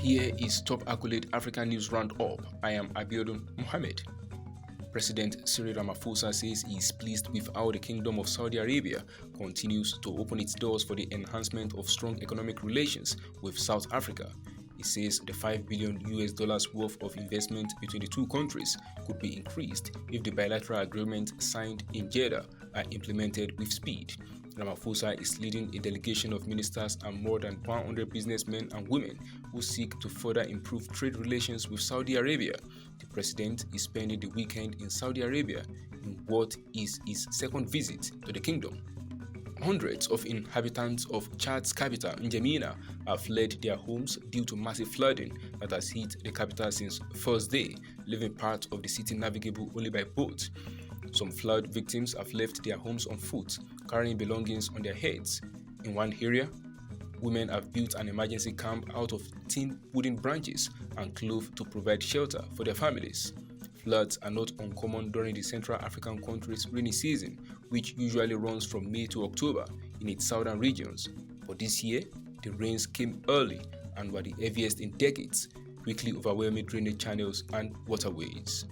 Here is top Accolade African news roundup. I am Abiodun Mohammed. President Cyril Ramaphosa says he is pleased with how the Kingdom of Saudi Arabia continues to open its doors for the enhancement of strong economic relations with South Africa. He says the $5 billion worth of investment between the two countries could be increased if the bilateral agreement signed in Jeddah are implemented with speed. Ramaphosa is leading a delegation of ministers and more than 100 businessmen and women who seek to further improve trade relations with Saudi Arabia. The president is spending the weekend in Saudi Arabia in what is his second visit to the kingdom. Hundreds of inhabitants of Chad's capital, N'Djamena, have fled their homes due to massive flooding that has hit the capital since Thursday, leaving part of the city navigable only by boat. Some flood victims have left their homes on foot, carrying belongings on their heads. In one area, women have built an emergency camp out of thin wooden branches and cloth to provide shelter for their families. Floods are not uncommon during the Central African country's rainy season, which usually runs from May to October in its southern regions. But this year, the rains came early and were the heaviest in decades, quickly overwhelming drainage channels and waterways.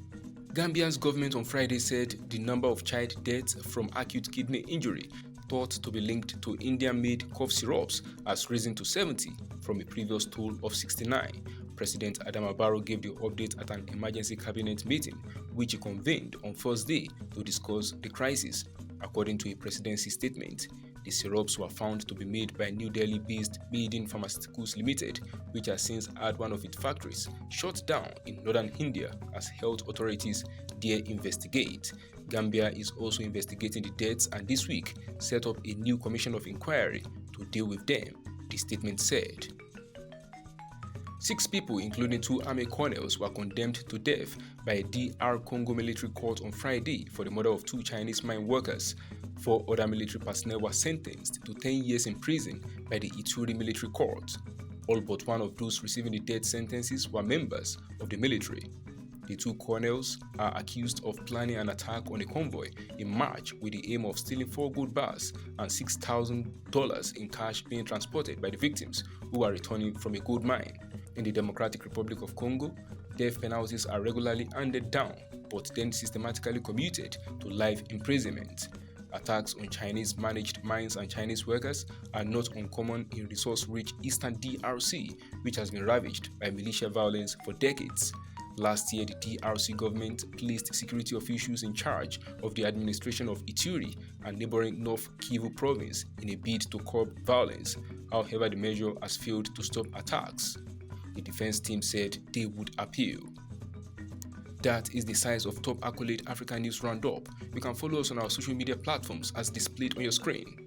Gambia's government on Friday said the number of child deaths from acute kidney injury thought to be linked to Indian-made cough syrups has risen to 70 from a previous toll of 69. President Adama Barrow gave the update at an emergency cabinet meeting, which he convened on Thursday to discuss the crisis. According to a presidency statement, the syrups were found to be made by New Delhi-based Maiden Pharmaceuticals Limited, which has since had one of its factories shut down in northern India as health authorities there investigate. Gambia is also investigating the deaths and this week set up a new commission of inquiry to deal with them, the statement said. 6 people, including 2 army colonels, were condemned to death by a DR Congo military court on Friday for the murder of 2 Chinese mine workers. 4 other military personnel were sentenced to 10 years in prison by the Ituri military court. All but one of those receiving the death sentences were members of the military. The 2 colonels are accused of planning an attack on a convoy in March with the aim of stealing 4 gold bars and $6,000 in cash being transported by the victims who are returning from a gold mine. In the Democratic Republic of Congo, death penalties are regularly handed down but then systematically commuted to life imprisonment. Attacks on Chinese-managed mines and Chinese workers are not uncommon in resource-rich Eastern DRC, which has been ravaged by militia violence for decades. Last year, the DRC government placed security officials in charge of the administration of Ituri and neighboring North Kivu province in a bid to curb violence. However, the measure has failed to stop attacks. The defense team said they would appeal. That is the size of top Accolade African news roundup. You can follow us on our social media platforms as displayed on your screen.